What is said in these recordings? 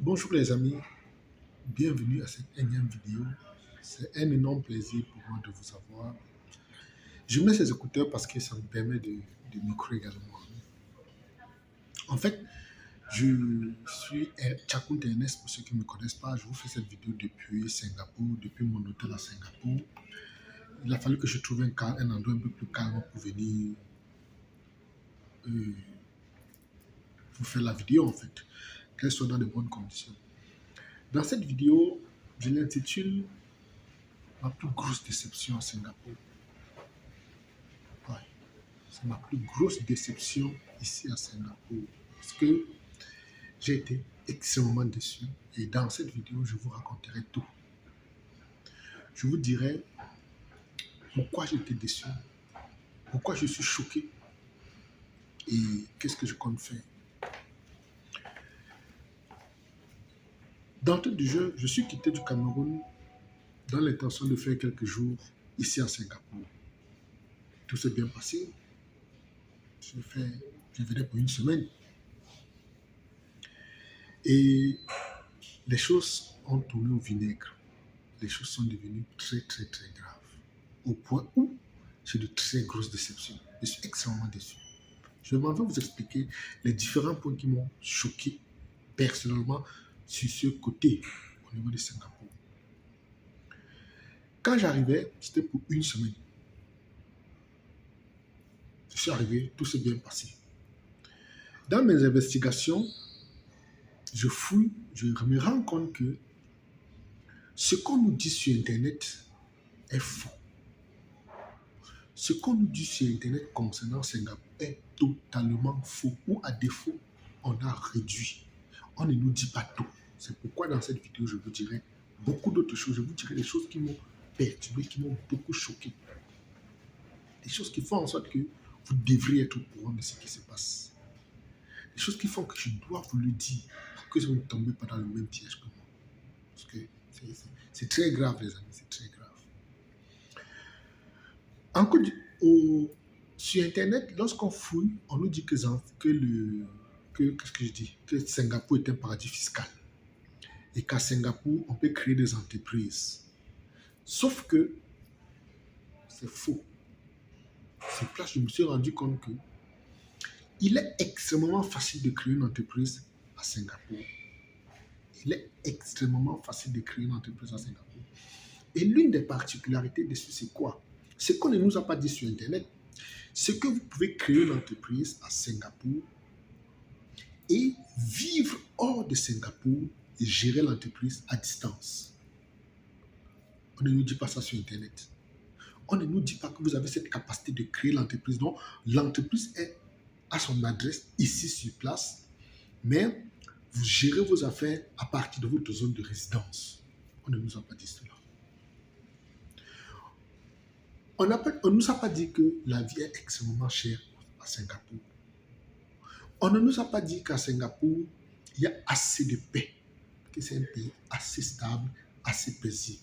Bonjour les amis, bienvenue à cette énième vidéo. C'est un énorme plaisir pour moi de vous avoir. Je mets ces écouteurs parce que ça me permet de micro également. En fait, je suis Tchakoun Ernest, pour ceux qui ne me connaissent pas. Je vous fais cette vidéo depuis Singapour, depuis mon hôtel à Singapour. Il a fallu que je trouve un endroit un peu plus calme pour venir vous faire la vidéo en fait, qu'elle soit dans de bonnes conditions. Dans cette vidéo, je l'intitule Ma plus grosse déception à Singapour. Ouais, c'est ma plus grosse déception ici à Singapour. Parce que j'ai été extrêmement déçu. Et dans cette vidéo, je vous raconterai tout. Je vous dirai pourquoi j'ai été déçu, pourquoi je suis choqué et qu'est-ce que je compte faire. D'entrée du jeu, je suis quitté du Cameroun dans l'intention de faire quelques jours ici à Singapour. Tout s'est bien passé. Je venais pour une semaine. Et les choses ont tourné au vinaigre. Les choses sont devenues très graves. Au point où j'ai de très grosses déceptions. Je suis extrêmement déçu. Je m'en vais vous expliquer les différents points qui m'ont choqué personnellement sur ce côté au niveau de Singapour. Quand j'arrivais, c'était pour une semaine. Je suis arrivé, tout s'est bien passé. Dans mes investigations, je fouille, je me rends compte que ce qu'on nous dit sur Internet est faux. Ce qu'on nous dit sur Internet concernant Singapour est totalement faux. Ou à défaut, on a réduit. On ne nous dit pas tout. C'est pourquoi dans cette vidéo, je vous dirai beaucoup d'autres choses. Je vous dirai des choses qui m'ont perturbé, qui m'ont beaucoup choqué. Des choses qui font en sorte que vous devriez être au courant de ce qui se passe. Des choses qui font que je dois vous le dire pour que vous ne tombez pas dans le même piège que moi. Parce que c'est très grave, les amis, c'est très grave. Sur Internet, lorsqu'on fouille, on nous dit que Singapour est un paradis fiscal et qu'à Singapour, on peut créer des entreprises. Sauf que c'est faux. Sur place, je me suis rendu compte que il est extrêmement facile de créer une entreprise à Singapour. Il est extrêmement facile de créer une entreprise à Singapour. Et l'une des particularités de ce, c'est quoi? Ce qu'on ne nous a pas dit sur Internet, c'est que vous pouvez créer une entreprise à Singapour et vivre hors de Singapour et gérer l'entreprise à distance. On ne nous dit pas ça sur Internet. On ne nous dit pas que vous avez cette capacité de créer l'entreprise. Donc, l'entreprise est à son adresse ici sur place, mais vous gérez vos affaires à partir de votre zone de résidence. On ne nous a pas dit cela. On ne nous a pas dit que la vie est extrêmement chère à Singapour. On ne nous a pas dit qu'à Singapour, il y a assez de paix, que c'est un pays assez stable, assez paisible.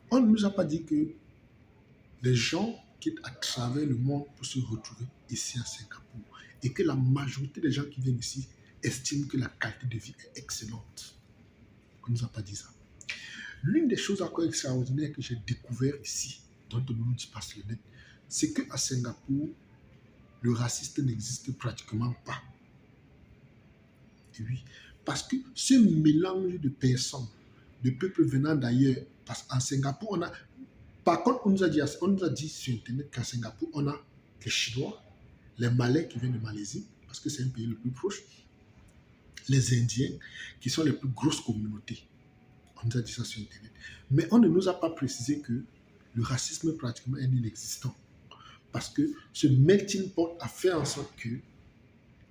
On ne nous a pas dit que les gens quittent à travers le monde pour se retrouver ici à Singapour et que la majorité des gens qui viennent ici estiment que la qualité de vie est excellente. On ne nous a pas dit ça. L'une des choses encore extraordinaires que j'ai découvert ici, dont on ne nous dit pas sur le net, c'est qu'à Singapour, le racisme n'existe pratiquement pas. Et oui, parce que ce mélange de personnes, de peuples venant d'ailleurs, parce qu'en Singapour, on a... Par contre, on nous a dit sur Internet qu'à Singapour, on a les Chinois, les Malais qui viennent de Malaisie, parce que c'est un pays le plus proche, les Indiens, qui sont les plus grosses communautés. On nous a dit ça sur Internet. Mais on ne nous a pas précisé que le racisme pratiquement est inexistant. Parce que ce melting pot a fait en sorte que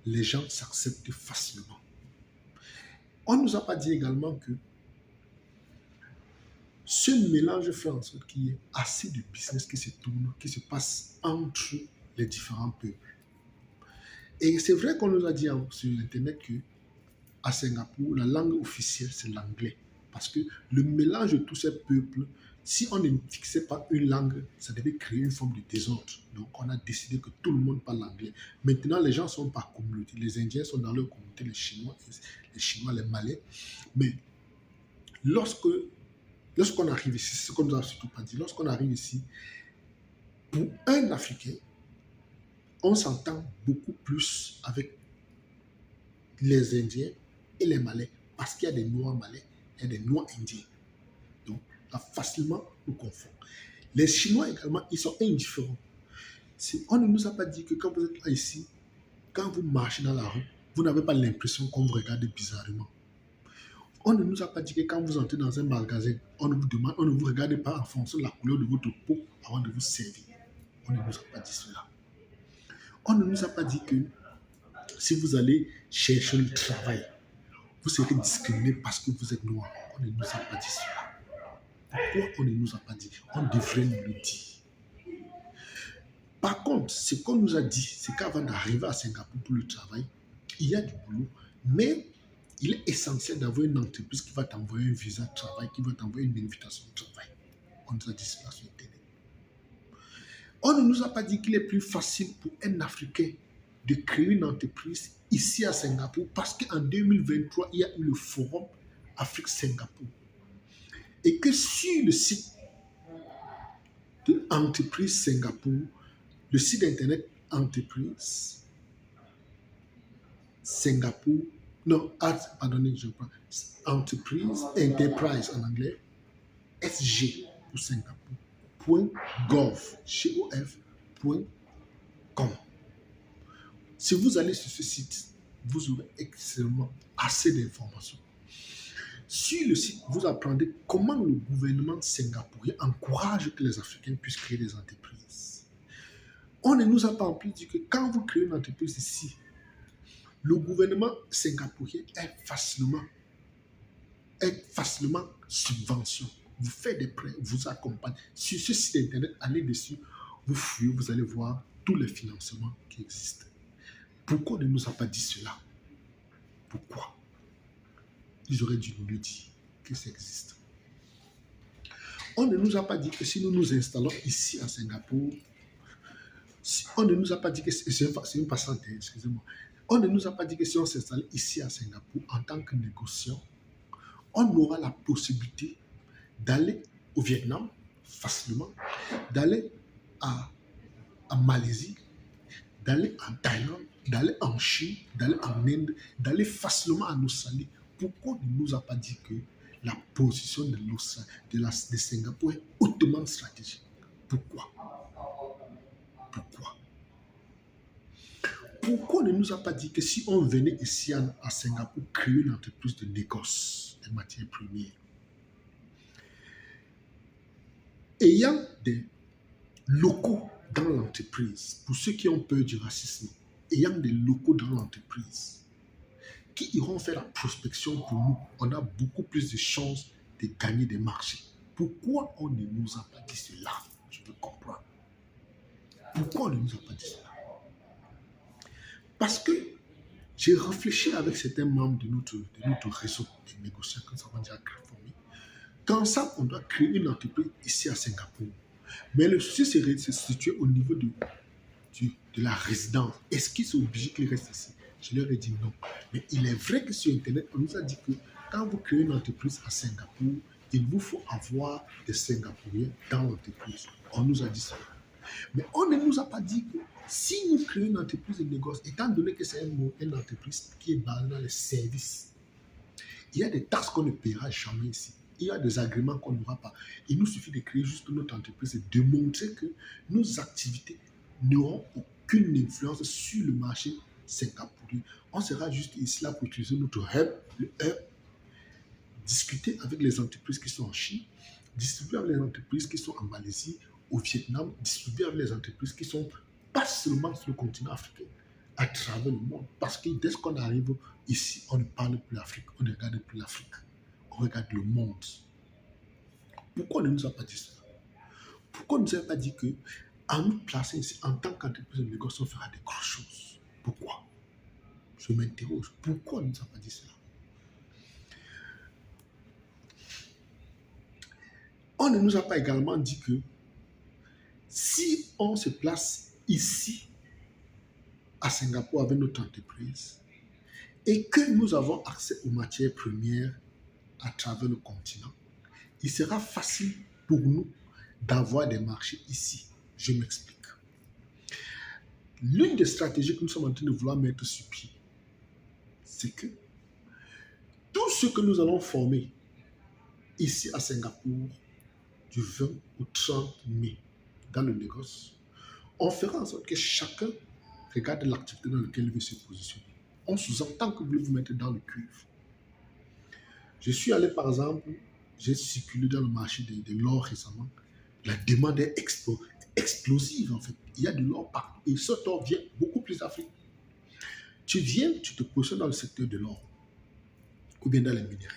les gens s'acceptent facilement. On ne nous a pas dit également que ce mélange fait en sorte qu'il y ait assez de business qui se tourne, qui se passe entre les différents peuples. Et c'est vrai qu'on nous a dit sur Internet qu'à Singapour, la langue officielle, c'est l'anglais. Parce que le mélange de tous ces peuples Si on ne fixait pas une langue, ça devait créer une forme de désordre. Donc, on a décidé que tout le monde parle anglais. Maintenant, les gens sont par communauté. Les Indiens sont dans leur communauté, les Malais. Mais lorsqu'on arrive ici, c'est ce qu'on nous a surtout pas dit, lorsqu'on arrive ici, pour un Africain, on s'entend beaucoup plus avec les Indiens et les Malais parce qu'il y a des Noirs Malais et des Noirs Indiens. Donc, on a facilement nous confond. Les Chinois également, ils sont indifférents. On ne nous a pas dit que quand vous êtes là ici, quand vous marchez dans la rue, vous n'avez pas l'impression qu'on vous regarde bizarrement. On ne nous a pas dit que quand vous entrez dans un magasin, on ne vous regarde pas en fonction de la couleur de votre peau avant de vous servir. On ne nous a pas dit cela. On ne nous a pas dit que si vous allez chercher le travail, vous serez discriminé parce que vous êtes noir. On ne nous a pas dit cela. Pourquoi on ne nous a pas dit? On devrait nous le dire. Par contre, ce qu'on nous a dit, c'est qu'avant d'arriver à Singapour pour le travail, il y a du boulot, mais il est essentiel d'avoir une entreprise qui va t'envoyer un visa de travail, qui va t'envoyer une invitation de travail. On nous a dit cela sur Internet. On ne nous a pas dit qu'il est plus facile pour un Africain de créer une entreprise ici à Singapour parce qu'en 2023, il y a eu le forum Afrique-Singapour. Et que sur le site de Entreprise Singapour, le site internet Entreprise Singapour, non, pardonnez, je prends Entreprise, Enterprise en anglais, SG pour Singapour, .gov, .com. Si vous allez sur ce site, vous aurez extrêmement assez d'informations. Sur le site, vous apprendrez comment le gouvernement singapourien encourage que les Africains puissent créer des entreprises. On ne nous a pas en plus dit que quand vous créez une entreprise ici, le gouvernement singapourien est facilement subvention. Vous faites des prêts, vous accompagne. Sur ce site internet, allez dessus, vous fouillez, vous allez voir tous les financements qui existent. Pourquoi on ne nous a pas dit cela? Pourquoi? Ils auraient dû nous le dire, que ça existe. On ne nous a pas dit que si nous nous installons ici à Singapour, on ne nous a pas dit que c'est une passante, excusez-moi. On ne nous a pas dit que si on s'installe ici à Singapour en tant que négociant, on aura la possibilité d'aller au Vietnam facilement, d'aller à Malaisie, d'aller en Thaïlande, d'aller en Chine, d'aller en Inde, d'aller facilement en Australie. Pourquoi on ne nous a pas dit que la position de Singapour est hautement stratégique? Pourquoi? Pourquoi on ne nous a pas dit que si on venait ici à Singapour créer une entreprise de négoce des matières premières, ayant des locaux dans l'entreprise, pour ceux qui ont peur du racisme, ayant des locaux dans l'entreprise, qui iront faire la prospection pour nous, on a beaucoup plus de chances de gagner des marchés. Pourquoi on ne nous a pas dit cela? Je veux comprendre. Pourquoi on ne nous a pas dit cela? Parce que j'ai réfléchi avec certains membres de notre réseau de négociants quand ça va déjà formé. Quand ça, on doit créer une entreprise ici à Singapour. Mais le souci se situe au niveau de la résidence. Est-ce qu'ils sont obligés qu'ils restent ici? Je leur ai dit non. Mais il est vrai que sur Internet, on nous a dit que quand vous créez une entreprise à Singapour, il vous faut avoir des Singapouriens dans l'entreprise. On nous a dit ça. Mais on ne nous a pas dit que si nous créons une entreprise de négoce, étant donné que c'est une entreprise qui est basée dans les services, il y a des taxes qu'on ne paiera jamais ici. Il y a des agréments qu'on n'aura pas. Il nous suffit de créer juste notre entreprise et de montrer que nos activités n'auront aucune influence sur le marché singapourien. On sera juste ici là pour utiliser notre hub, le hub, discuter avec les entreprises qui sont en Chine, distribuer avec les entreprises qui sont en Malaisie, au Vietnam, distribuer avec les entreprises qui sont pas seulement sur le continent africain, à travers le monde. Parce que dès qu'on arrive ici, on ne parle plus l'Afrique, on ne regarde plus l'Afrique, on regarde le monde. Pourquoi on ne nous a pas dit ça? Pourquoi on ne nous a pas dit que en nous plaçant ici, en tant qu'entreprise de négoce, on fera des grosses choses? Pourquoi? Je m'interroge. Pourquoi on ne nous a pas dit cela? On ne nous a pas également dit que si on se place ici, à Singapour, avec notre entreprise, et que nous avons accès aux matières premières à travers le continent, il sera facile pour nous d'avoir des marchés ici. Je m'explique. L'une des stratégies que nous sommes en train de vouloir mettre sur pied, c'est que tout ce que nous allons former ici à Singapour du 20 au 30 mai dans le négoce, on fera en sorte que chacun regarde l'activité dans laquelle il veut se positionner. On sous-entend que vous voulez vous mettre dans le cuivre. Je suis allé, par exemple, j'ai circulé dans le marché de l'or récemment. La demande est explosive, en fait. Il y a de l'or partout. Et ce or vient beaucoup plus d'Afrique. Tu viens, tu te positionnes dans le secteur de l'or, ou bien dans les minéraux.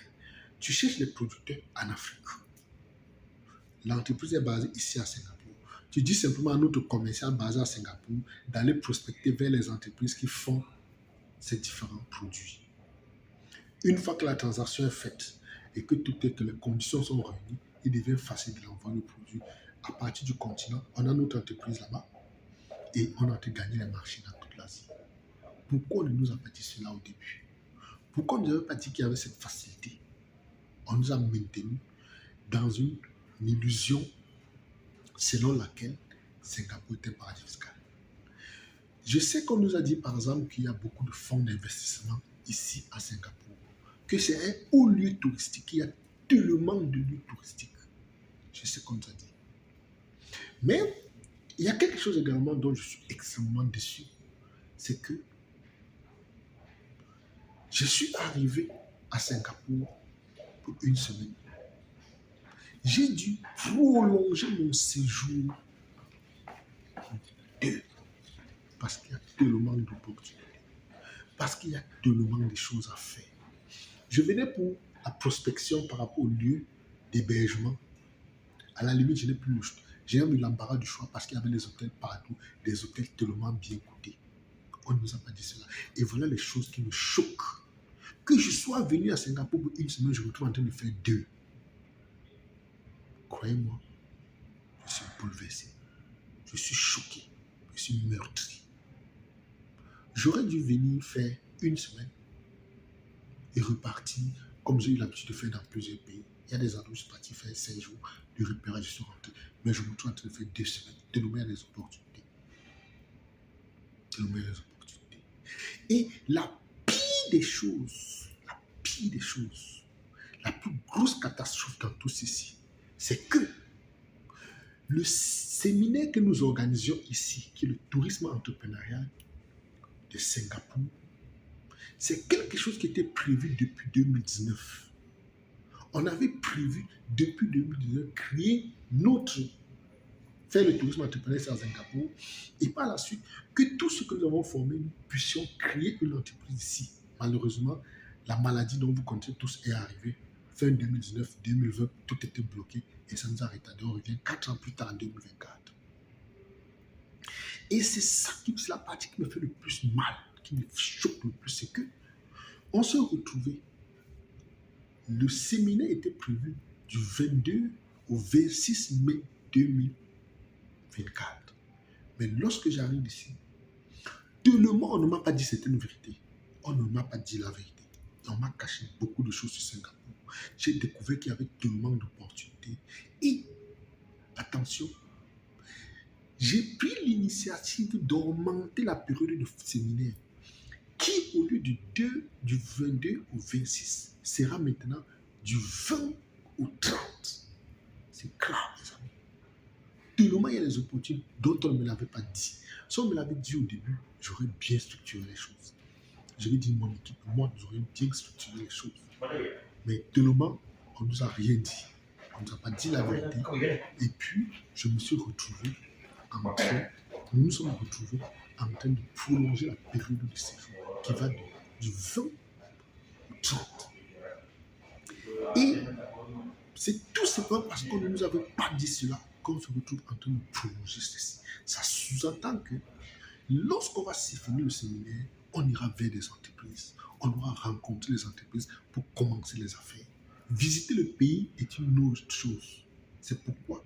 Tu cherches les producteurs en Afrique. L'entreprise est basée ici à Singapour. Tu dis simplement à notre commercial basé à Singapour d'aller prospecter vers les entreprises qui font ces différents produits. Une fois que la transaction est faite et que les conditions sont réunies, il devient facile de l'envoyer le produit à partir du continent. On a notre entreprise là-bas et on a gagné les marchés dans toute l'Asie. Pourquoi on ne nous a pas dit cela au début? Pourquoi on ne nous a pas dit qu'il y avait cette facilité? On nous a maintenus dans une illusion selon laquelle Singapour est un paradis fiscal. Je sais qu'on nous a dit par exemple qu'il y a beaucoup de fonds d'investissement ici à Singapour, que c'est un haut lieu touristique, il y a tellement de lieux touristiques. Je sais qu'on nous a dit. Mais il y a quelque chose également dont je suis extrêmement déçu, c'est que je suis arrivé à Singapour pour une semaine. J'ai dû prolonger mon séjour parce qu'il y a tellement d'opportunités, parce qu'il y a tellement de choses à faire. Je venais pour la prospection par rapport au lieu d'hébergement. À la limite, je n'ai plus le choix. J'ai eu l'embarras du choix parce qu'il y avait des hôtels partout, des hôtels tellement bien coûtés. On ne nous a pas dit cela. Et voilà les choses qui me choquent. Que je sois venu à Singapour pour une semaine, je me retrouve en train de faire 2. Croyez-moi, je suis bouleversé. Je suis choqué. Je suis meurtri. J'aurais dû venir faire une semaine et repartir comme j'ai eu l'habitude de faire dans plusieurs pays. Il y a des endroits où je suis parti faire 5 jours de repérage, je suis rentré. Mais je me trouve en train de faire 2 semaines, de nommer les opportunités. De nommer les opportunités. Et la pire des choses, la plus grosse catastrophe dans tout ceci, c'est que le séminaire que nous organisions ici, qui est le tourisme entrepreneurial de Singapour, c'est quelque chose qui était prévu depuis 2019. On avait prévu depuis 2019 faire le tourisme entrepreneurial à Singapour et par la suite que tout ce que nous avons formé, nous puissions créer une entreprise ici. Malheureusement, la maladie dont vous connaissez tous est arrivée. Fin 2019, 2020, tout était bloqué et ça nous a retardé. On revient 4 ans plus tard en 2024. Et c'est la partie qui me fait le plus mal, qui me choque le plus, c'est que on se retrouvait. Le séminaire était prévu du 22 au 26 mai 2024. Mais lorsque j'arrive ici, tellement on ne m'a pas dit certaines vérités. On ne m'a pas dit la vérité. Et on m'a caché beaucoup de choses sur Singapour. J'ai découvert qu'il y avait tellement d'opportunités. Et, attention, j'ai pris l'initiative d'augmenter la période de séminaire qui, au lieu du 22 au 26, sera maintenant du 20 au 30. C'est grave, les amis. Tellement il y a des opportunités dont on ne me l'avait pas dit. Si on me l'avait dit au début, j'aurais bien structuré les choses. Je vais dire mon équipe, moi, nous aurions bien structuré les choses. Mais tellement, on ne nous a rien dit. On ne nous a pas dit la vérité. Et puis, je me suis retrouvé nous nous sommes retrouvés en train de prolonger la période de séjour qui va du 20 au 30. Et c'est tout simplement parce qu'on ne nous avait pas dit cela qu'on se retrouve en train de prolonger ceci. Ça sous-entend que lorsqu'on va finir le séminaire, on ira vers des entreprises. On aura rencontré les entreprises pour commencer les affaires. Visiter le pays est une autre chose. C'est pourquoi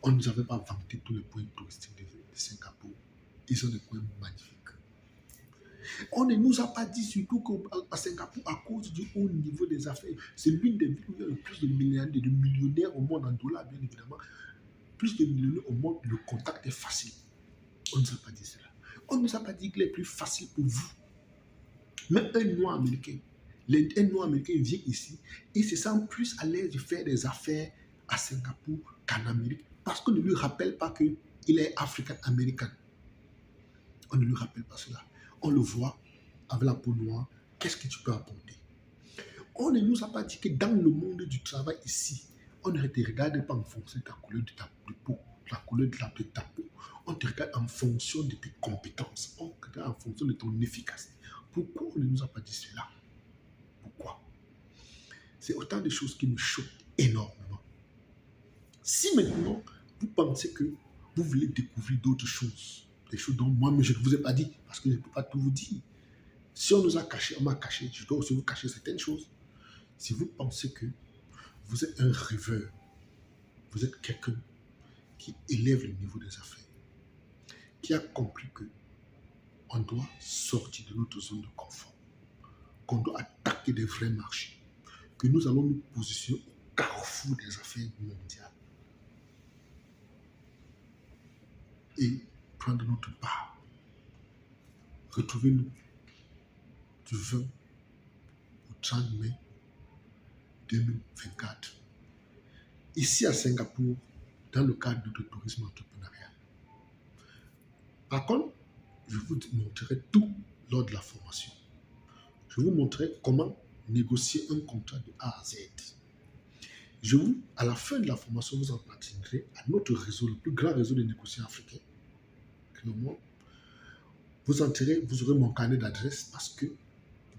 on ne nous avait pas vanté tous les points touristiques de Singapour. Ils ont des coins magnifiques. On ne nous a pas dit surtout qu'à Singapour, à cause du haut niveau des affaires, c'est l'une des villes où il y a le plus de millionnaires au monde en dollars, bien évidemment. Plus de millionnaires au monde, le contact est facile. On ne nous a pas dit cela. On ne nous a pas dit qu'il est plus facile pour vous. Même un noir américain, un noir américain vient ici et se sent plus à l'aise de faire des affaires à Singapour qu'en Amérique parce qu'on ne lui rappelle pas qu'il est africain-américain. On ne lui rappelle pas cela. On le voit avec la peau noire. Qu'est-ce que tu peux apporter? On ne nous a pas dit que dans le monde du travail ici, on ne te regarde pas en fonction de ta couleur de ta peau, la couleur de ta peau. On te regarde en fonction de tes compétences. On te regarde en fonction de ton efficacité. Pourquoi on ne nous a pas dit cela? Pourquoi? C'est autant de choses qui me choquent énormément. Si maintenant, vous pensez que vous voulez découvrir d'autres choses, des choses dont moi-même je ne vous ai pas dit, parce que je ne peux pas tout vous dire. Si on nous a caché, on m'a caché, je dois aussi vous cacher certaines choses. Si vous pensez que vous êtes un rêveur, vous êtes quelqu'un qui élève le niveau des affaires, qui a compris que on doit sortir de notre zone de confort, qu'on doit attaquer des vrais marchés, que nous allons nous positionner au carrefour des affaires mondiales et prendre notre part. Retrouvez-nous du 20 au 30 mai 2024 ici à Singapour dans le cadre de tourisme entrepreneurial. Par contre, je vous montrerai tout lors de la formation. Je vous montrerai comment négocier un contrat de A à Z. À la fin de la formation, vous appartiendrez à notre réseau, le plus grand réseau de négociants africains. Vous aurez mon carnet d'adresse parce que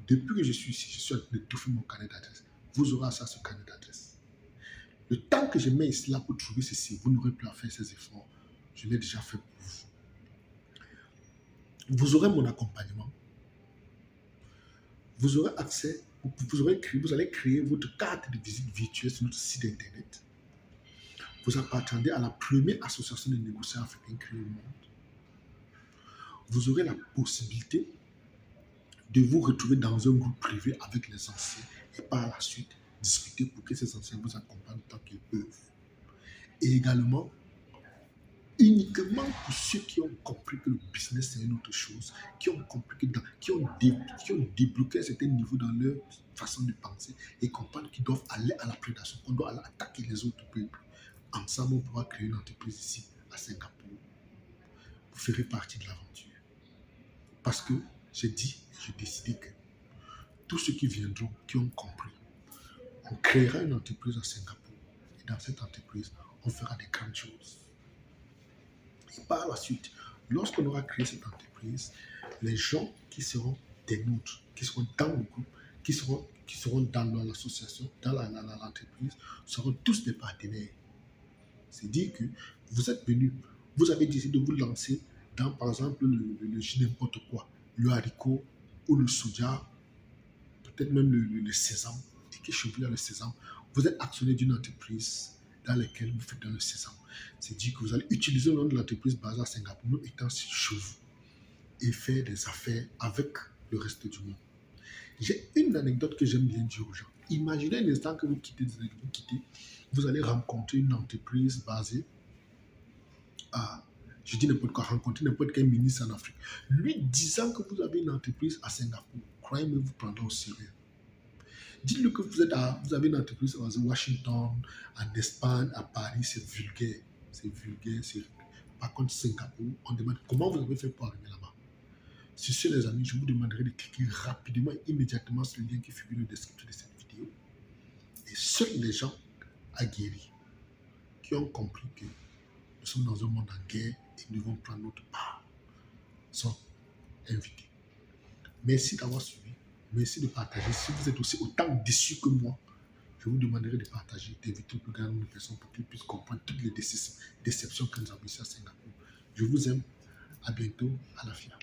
depuis que je suis ici, je suis en train de tout mon carnet d'adresse. Vous aurez ça, ce carnet d'adresse. Le temps que je mets ici là pour trouver ceci, vous n'aurez plus à faire ces efforts. Je l'ai déjà fait pour vous. Vous aurez mon accompagnement. Vous aurez accès, vous allez créer votre carte de visite virtuelle sur notre site internet. Vous appartenez à la première association de négociants africains créée au monde. Vous aurez la possibilité de vous retrouver dans un groupe privé avec les anciens et par la suite discuter pour que ces anciens vous accompagnent tant qu'ils peuvent. Et également, uniquement pour ceux qui ont compris que le business c'est une autre chose, qui ont compris qui ont débloqué un certain niveau dans leur façon de penser et comprendre qu'ils doivent aller à la prédation, qu'on doit aller attaquer les autres peuples. Ensemble, on pourra créer une entreprise ici à Singapour. Vous ferez partie de l'aventure. Parce que j'ai décidé que tous ceux qui viendront, qui ont compris, on créera une entreprise à Singapour. Et dans cette entreprise, on fera des grandes choses. Et par la suite, lorsqu'on aura créé cette entreprise, les gens qui seront des nôtres, qui seront dans le groupe, qui seront dans l'association, dans l'entreprise, seront tous des partenaires. C'est dire que vous êtes venus, vous avez décidé de vous lancer dans, par exemple, le jus n'importe quoi, le haricot ou le soja, peut-être même le sésame, et qui cheville le sésame. Vous êtes actionnaire d'une entreprise dans laquelle vous faites dans le sésame. C'est dire que vous allez utiliser le nom de l'entreprise basée à Singapour, nous étant chez vous, et faire des affaires avec le reste du monde. J'ai une anecdote que j'aime bien dire aux gens. Imaginez un instant que vous quittez, vous allez rencontrer une entreprise basée à, je dis n'importe quoi, rencontrer n'importe quel ministre en Afrique. Lui disant que vous avez une entreprise à Singapour, croyez-moi, vous prendrez au sérieux. Dites-lui que vous avez une entreprise à Washington, en Espagne, à Paris, c'est vulgaire. C'est vulgaire. Par contre, Singapour, on demande comment vous avez fait pour arriver là-bas. Sur ce, les amis, je vous demanderai de cliquer rapidement et immédiatement sur le lien qui figure dans la description de cette vidéo. Et seuls les gens aguerris qui ont compris que nous sommes dans un monde en guerre et nous devons prendre notre part sont invités. Merci d'avoir suivi. Merci de partager. Si vous êtes aussi autant déçus que moi, je vous demanderai de partager, d'inviter le plus grand nombre de personnes pour qu'ils puissent comprendre toutes les déceptions que nous avons ici à Singapour. Je vous aime. À bientôt. À la FIA.